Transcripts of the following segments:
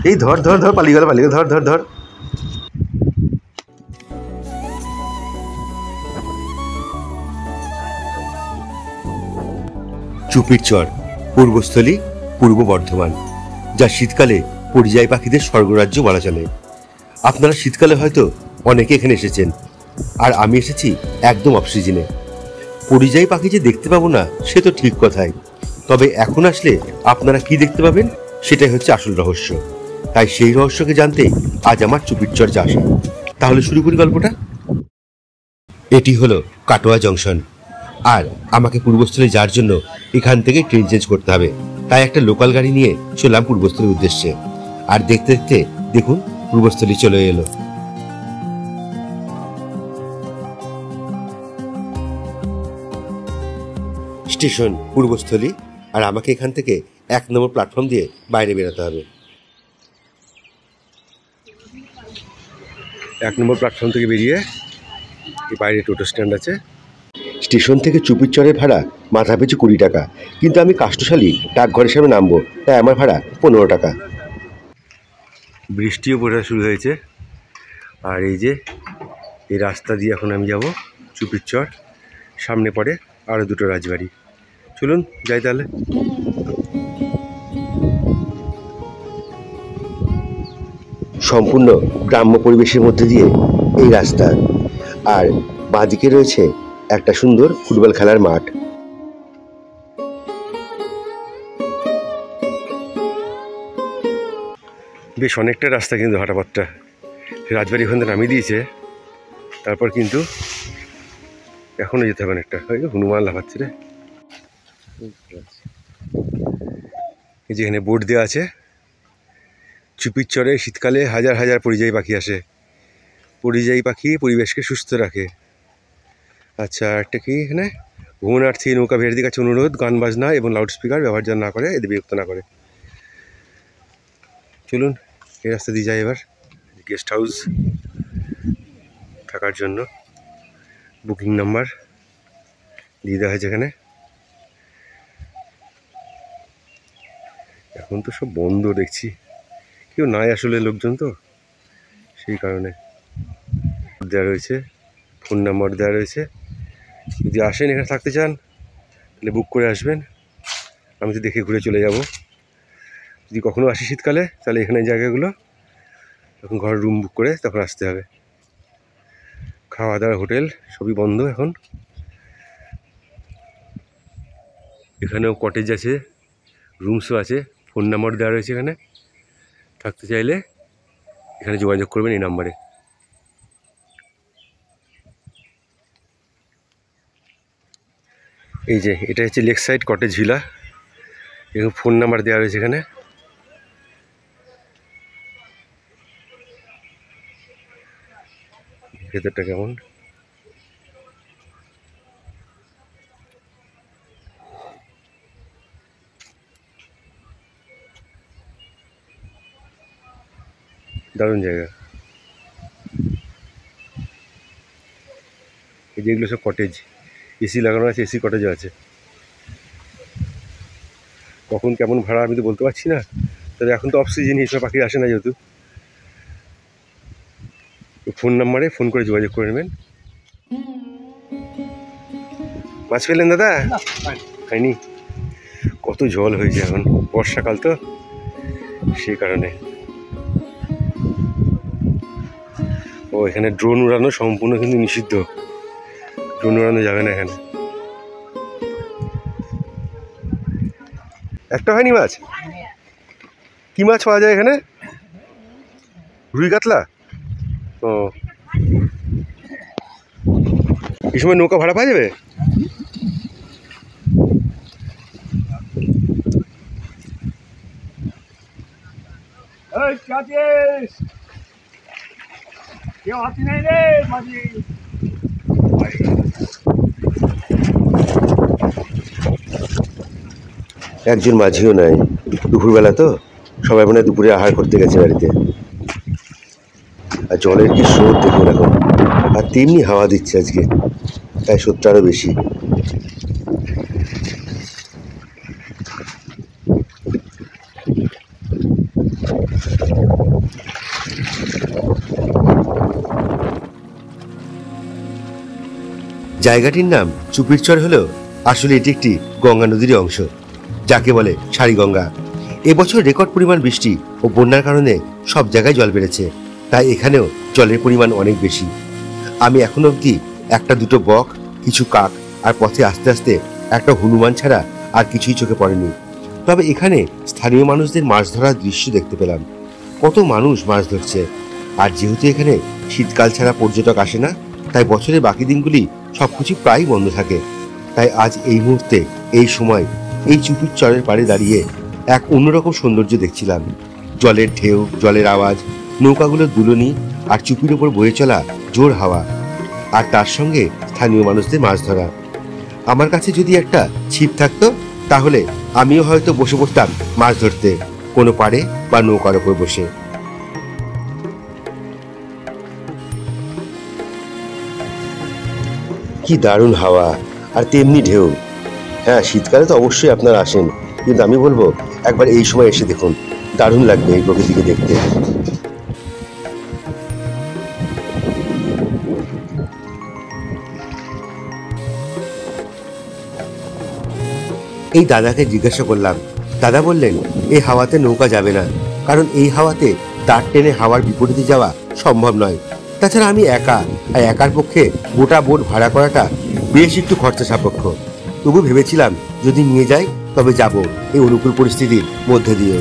এই ধর ধর ধর, পালিয়ে গেল, ধর ধর ধর। চুপির চর, পূর্বস্থলী, পূর্ব বর্ধমান, যা শীতকালে পরিযায়ী পাখিদের স্বর্গরাজ্য বলা চলে। আপনারা শীতকালে হয়তো অনেকে এখানে এসেছেন, আর আমি এসেছি একদম অফ সিজনে। পরিযায়ী পাখি যে দেখতে পাবো না সে তো ঠিক কথাই, তবে এখন আসলে আপনারা কি দেখতে পাবেন সেটাই হচ্ছে আসল রহস্য। তাই সেই রহস্যকে জানতেই আজ আমার চুপির চর্চা আসা। তাহলে শুরু করি গল্পটা। এটি হলো কাটোয়া জংশন, আর আমাকে পূর্বস্থলী যাওয়ার জন্য এখান থেকে ট্রেন চেঞ্জ করতে হবে। তাই একটা লোকাল গাড়ি নিয়ে চললাম পূর্বস্থলীর উদ্দেশ্যে। আর দেখতে দেখতে দেখুন পূর্বস্থলী চলে এলো। স্টেশন পূর্বস্থলী, আর আমাকে এখান থেকে 1 নম্বর প্ল্যাটফর্ম দিয়ে বাইরে বেরোতে হবে। 1 নম্বর প্ল্যাটফর্ম থেকে বেরিয়ে বাইরে টোটো স্ট্যান্ড আছে। স্টেশন থেকে চুপির চরের ভাড়া মাথা পিছু 20 টাকা, কিন্তু আমি কাষ্টশালী ডাকঘর হিসাবে নামবো, তাই আমার ভাড়া 15 টাকা। বৃষ্টিও পড়া শুরু হয়েছে, আর এই যে এই রাস্তা দিয়ে এখন আমি যাব চুপির চর। সামনে পড়ে আরও 2টো রাজবাড়ি। চলুন যাই তাহলে। সম্পূর্ণ গ্রাম্য পরিবেশের মধ্যে দিয়ে এই রাস্তা, আর বাঁদিকে রয়েছে একটা সুন্দর ফুটবল খেলার মাঠ। বেশ অনেকটা রাস্তা কিন্তু হাঁটাপথটা। রাজবাড়ি ওখান থেকে নামিয়ে দিয়েছে, তারপর কিন্তু এখনো যেতে হবে অনেকটা। হনুমান লাফাচ্ছে রে। এই যেখানে বোর্ড দেওয়া আছে, চুপির চরে শীতকালে হাজার হাজার পরিযায়ী পাখি আসে। পরিযায়ী পাখি পরিবেশকে সুস্থ রাখে। আচ্ছা, একটা কি এখানে, ভ্রমণার্থী নৌকা বিহারীদের কাছে অনুরোধ, গান বাজনা এবং লাউডস্পিকার ব্যবহার যেন না করে, এদের বিরক্ত না করে। চলুন এই রাস্তা দিয়ে যাই এবার। গেস্ট হাউস থাকার জন্য বুকিং নাম্বার দিয়ে দেওয়া হয়েছে এখানে। এখন তো সব বন্ধ দেখছি, কেউ নাই আসলে, লোকজন তো, সেই কারণে দেওয়া রয়েছে, ফোন নাম্বার দেওয়া রয়েছে। যদি আসেন এখানে থাকতে চান তাহলে বুক করে আসবেন, আমি তো দেখে ঘুরে চলে যাব। যদি কখনো আসি শীতকালে তাহলে এখানে জায়গাগুলো তখন ঘরের রুম বুক করে তখন আসতে হবে। খাওয়া দাওয়া হোটেল সবই বন্ধ এখন। এখানেও কটেজ আছে, রুমসও আছে, ফোন নাম্বার দেওয়া রয়েছে এখানে। থাকতে চাইলে এখানে যোগাযোগ করবেন এই নাম্বারে। এই যে এটা হচ্ছে লেক সাইড কটেজ ভিলা, এবং ফোন নাম্বার দেওয়া রয়েছে এখানে। ভেতরটা কেমন, দারুণ জায়গা। এই যে এগুলো সব কটেজ, এসি লাগানো আছে, এসি কটেজও আছে। কখন কেমন ভাড়া আমি তো বলতে পারছি না, তবে এখন তো অফ সিজন, এইসব পাখি আসে না যেহেতু। ফোন নাম্বারে ফোন করে যোগাযোগ করে নেবেন। মাছ পেলেন দাদা? খাইনি। কত জল হয়েছে এখন, বর্ষাকাল তো, সেই কারণে। ও এখানে ড্রোন উড়ানো সম্পূর্ণ কিন্তু নিষিদ্ধ, ড্রোন উড়ানো যাবে না এখানে। একটা হয়নি মাছ? কি মাছ পাওয়া যায় এখানে? রুই কাতলা? ও, এই সময় নৌকা ভাড়া পাওয়া যাবে? একজন মাঝিও নাই, দুপুরবেলা তো সবাই মনে হয় দুপুরে আহার করতে গেছে বাড়িতে। আর জলের কি স্রোত দেখুন এখন, আর তেমনি হাওয়া দিচ্ছে আজকে, তাই স্রোতটা আরও বেশি। জায়গাটির নাম চুপিরচর হলেও আসলে এটি একটি গঙ্গা নদীর অংশ, যাকে বলে সারিগঙ্গা। এবছর রেকর্ড পরিমাণ বৃষ্টি ও বন্যার কারণে সব জায়গায় জল বেড়েছে, তাই এখানেও জলের পরিমাণ অনেক বেশি। আমি এখন অবধি একটা দুটো বক, কিছু কাক আর পথে আস্তে আস্তে একটা হনুমান ছাড়া আর কিছুই চোখে পড়েনি। তবে এখানে স্থানীয় মানুষদের মাছ ধরার দৃশ্য দেখতে পেলাম। কত মানুষ মাছ ধরছে। আর যেহেতু এখানে শীতকাল ছাড়া পর্যটক আসে না, তাই বছরের বাকি দিনগুলি সবকিছু প্রায় বন্ধ থাকে। তাই আজ এই মুহূর্তে এই সময় এই চুপির চরের পাড়ে দাঁড়িয়ে এক অন্যরকম সৌন্দর্য দেখছিলাম। জলের ঢেউ, জলের আওয়াজ, নৌকাগুলোর দুলনি আর চুপির ওপর বয়ে চলা জোর হাওয়া, আর তার সঙ্গে স্থানীয় মানুষদের মাছ ধরা। আমার কাছে যদি একটা ছিপ থাকতো তাহলে আমিও হয়তো বসে পড়তাম মাছ ধরতে, কোনো পাড়ে বা নৌকার ওপর বসে। কি দারুণ হাওয়া আর তেমনি ঢেউ। হ্যাঁ, শীতকালে তো অবশ্যই আপনারা আসেন, কিন্তু আমি বলবো একবার এই সময় এসে দেখুন, দারুণ লাগবে এই প্রকৃতিকে দেখতে। এই দাদাকে জিজ্ঞাসা করলাম। দাদা বললেন এই হাওয়াতে নৌকা যাবে না, কারণ এই হাওয়াতে দাঁড় টেনে হাওয়ার বিপরীতে যাওয়া সম্ভব নয়। তাছাড়া আমি একা, আর একার পক্ষে গোটা বোট ভাড়া করাটা বেশ একটু খরচা সাপেক্ষ। তবু ভেবেছিলাম যদি নিয়ে যাই তবে যাব এই অনুকূল পরিস্থিতির মধ্যে দিয়ে।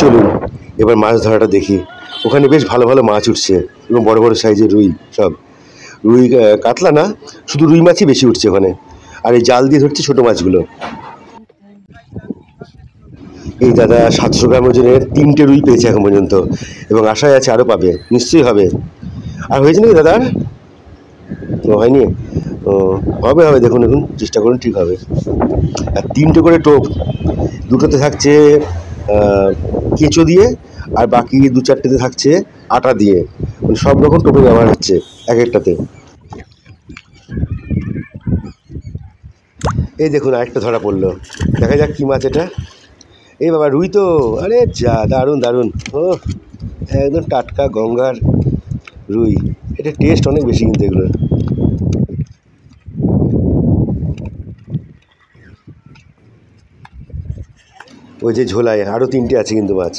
চলুন এবার মাছ ধরাটা দেখি। ওখানে বেশ ভালো ভালো মাছ উঠছে এবং বড় বড় সাইজের রুই, সব রুই, কাতলা না, শুধু রুই মাছই বেশি উঠছে ওখানে। আর এই জাল দিয়ে ধরছে ছোট মাছগুলো। এই দাদা 700 গ্রাম ওজনের 3টে রুই পেয়েছে এখন পর্যন্ত, এবং আশায় আছে আরও পাবে, নিশ্চয়ই হবে। আর হয়েছে নাকি দাদার? ও হয়নি? ও হবে হবে, দেখুন দেখুন, চেষ্টা করুন, ঠিক হবে। আর 3টে করে টোপ, দুটোতে থাকছে কেঁচো দিয়ে, আর বাকি 2-4টেতে থাকছে আটা দিয়ে। মানে সব রকম টোপে ব্যবহার হচ্ছে এক একটাতে। এই দেখুন আরেকটা ধরা পড়লো, দেখা যাক কি মাছ এটা। এই বাবা, রুই তো! আরে যা, দারুণ দারুণ! ও একদম টাটকা গঙ্গার রুই। এটা টেস্ট অনেক বেশি কিন্তু এগুলোর। ওই যে ঝোলায় আরও 3টে আছে কিন্তু মাছ,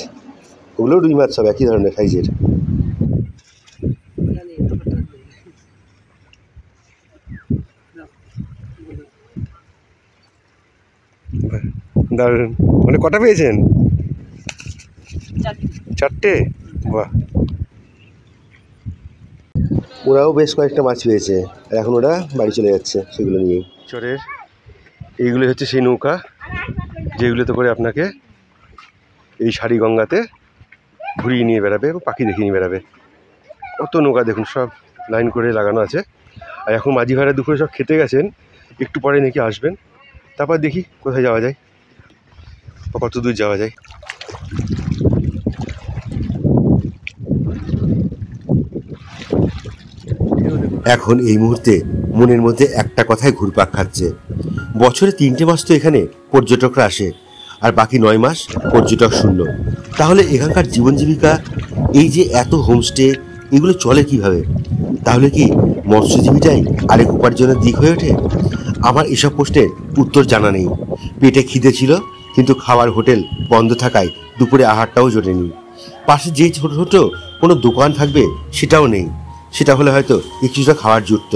ওগুলো রুই মাছ, সব একই ধরনের সাইজের। দারুণ! মানে কটা পেয়েছেন? 4টে? বাহ! ওরাও বেশ কয়েকটা মাছ পেয়েছে, আর এখন ওরা বাড়ি চলে যাচ্ছে সেগুলো নিয়ে। চরের এইগুলো হচ্ছে সেই নৌকা যেগুলোতে করে আপনাকে এই সারিগঙ্গাতে ঘুরিয়ে নিয়ে বেড়াবে এবং পাখি দেখিয়ে নিয়ে বেড়াবে। কত নৌকা দেখুন, সব লাইন করে লাগানো আছে। আর এখন মাঝি ভাড়া দুপুরে সব খেতে গেছেন, একটু পরে নাকি আসবেন। তারপর দেখি কোথায় যাওয়া যায় বা কত দূর যাওয়া যায়। এখন এই মুহূর্তে মনের মধ্যে একটা কথাই ঘুরপাক খাচ্ছে। বছরে 3টে মাস তো এখানে পর্যটকরা আসে, আর বাকি 9 মাস পর্যটক শূন্য। তাহলে এখানকার জীবন জীবিকা, এই যে এত হোমস্টে, এগুলো চলে কিভাবে? তাহলে কি মৎস্যজীবীটাই আরেক উপার্জনের দিক হয়ে ওঠে? আমার এসব প্রশ্নের উত্তর জানা নেই। পেটে খিদে ছিল, কিন্তু খাওয়ার হোটেল বন্ধ থাকায় দুপুরে আহারটাও জোটেনি। পাশে যে ছোট ছোট কোনো দোকান থাকবে সেটাও নেই। সেটা হলে হয়তো কিছুটা খাওয়ার জুটত।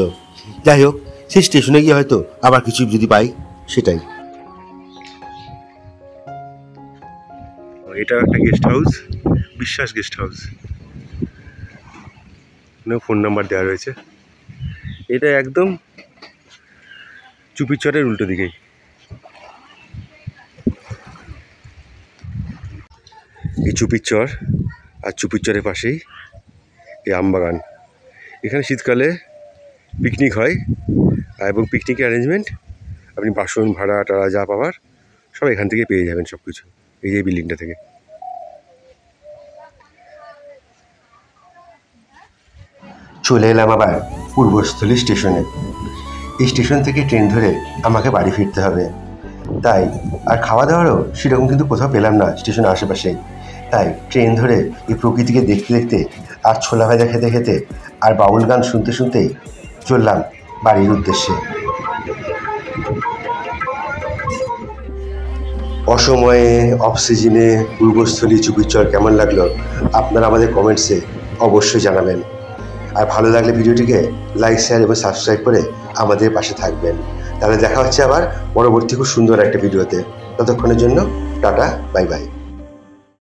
যাই হোক, সেই স্টেশনে গিয়ে হয়তো আবার কিছু যদি পাই, সেটাই। এটা একটা গেস্ট হাউস, বিশ্বাস গেস্ট হাউস। ফোন নাম্বার দেওয়া রয়েছে। এটা একদম চুপিচরের উল্টো দিকেই। এই চুপিচর আর চুপিচরের পাশেই এই আমবাগান। এখানে শীতকালে পিকনিক হয় এবং পিকনিকের অ্যারেঞ্জমেন্ট আপনি বাসন ভাড়া টাড়া যা পাওয়ার সব এখান থেকে পেয়ে যাবেন সব কিছু, এই যে বিল্ডিংটা থেকে। চলে এলাম আবার পূর্বস্থলী স্টেশনে। এই স্টেশন থেকে ট্রেন ধরে আমাকে বাড়ি ফিরতে হবে, তাই আর খাওয়া দাওয়ারও সেরকম কিন্তু কোথাও পেলাম না স্টেশনের আশেপাশেই। তাই ট্রেন ধরে এই প্রকৃতিকে দেখতে দেখতে আর ছোলা ভাজা খেতে খেতে আর বাউল গান শুনতে শুনতেই চললাম বাড়ির উদ্দেশ্যে। অসময়ে অফ সিজনে পূর্বস্থলী চুপিচর কেমন লাগলো আপনারা আমাদের কমেন্টসে অবশ্যই জানাবেন। আর ভালো লাগলে ভিডিওটিকে লাইক শেয়ার এবং সাবস্ক্রাইব করে আমাদের পাশে থাকবেন। তাহলে দেখা হচ্ছে আবার পরবর্তী খুব সুন্দর একটা ভিডিওতে। ততক্ষণের জন্য টাটা, বাই বাই।